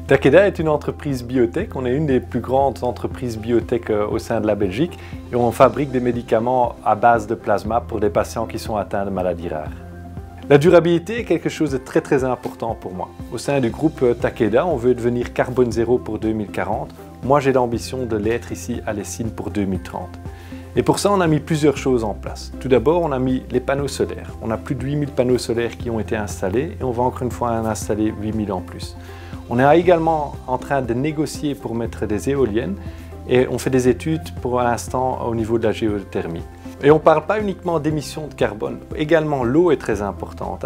Takeda est une entreprise biotech, on est une des plus grandes entreprises biotech au sein de la Belgique et on fabrique des médicaments à base de plasma pour des patients qui sont atteints de maladies rares. La durabilité est quelque chose de très important pour moi. Au sein du groupe Takeda, on veut devenir carbone zéro pour 2040. Moi, j'ai l'ambition de l'être ici à Lessines pour 2030. Et pour ça, on a mis plusieurs choses en place. Tout d'abord, on a mis les panneaux solaires. On a plus de 8000 panneaux solaires qui ont été installés et on va encore une fois en installer 8000 en plus. On est également en train de négocier pour mettre des éoliennes et on fait des études pour l'instant au niveau de la géothermie. Et on ne parle pas uniquement d'émissions de carbone, également l'eau est très importante.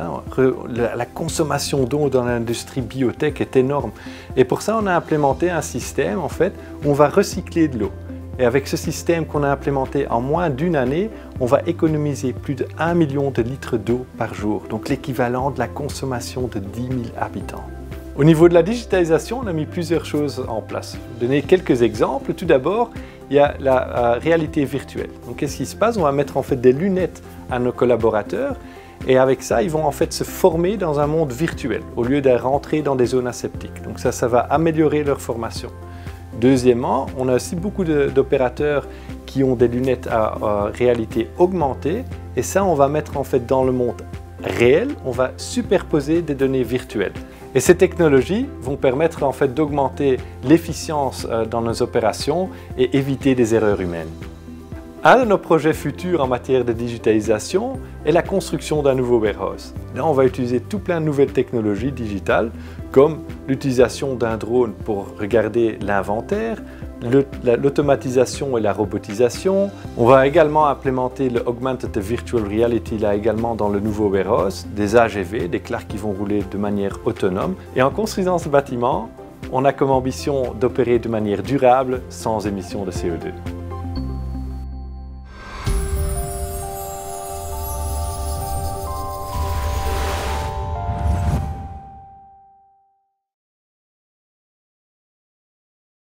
La consommation d'eau dans l'industrie biotech est énorme et pour ça on a implémenté un système en fait où on va recycler de l'eau. Et avec ce système qu'on a implémenté en moins d'une année, on va économiser plus de 1 million de litres d'eau par jour, donc l'équivalent de la consommation de 10 000 habitants. Au niveau de la digitalisation, on a mis plusieurs choses en place. Je vais vous donner quelques exemples. Tout d'abord, il y a la réalité virtuelle. Donc qu'est-ce qui se passe? On va mettre en fait des lunettes à nos collaborateurs et avec ça, ils vont en fait se former dans un monde virtuel au lieu de rentrer dans des zones aseptiques. Donc ça va améliorer leur formation. Deuxièmement, on a aussi beaucoup d'opérateurs qui ont des lunettes à réalité augmentée et ça, on va mettre en fait dans le monde réel, on va superposer des données virtuelles. Et ces technologies vont permettre en fait d'augmenter l'efficience dans nos opérations et éviter des erreurs humaines. Un de nos projets futurs en matière de digitalisation est la construction d'un nouveau warehouse. Là, on va utiliser tout plein de nouvelles technologies digitales comme l'utilisation d'un drone pour regarder l'inventaire, l'automatisation et la robotisation. On va également implémenter le Augmented Virtual Reality là également dans le nouveau warehouse, des AGV, des clercs qui vont rouler de manière autonome. Et en construisant ce bâtiment, on a comme ambition d'opérer de manière durable sans émission de CO2.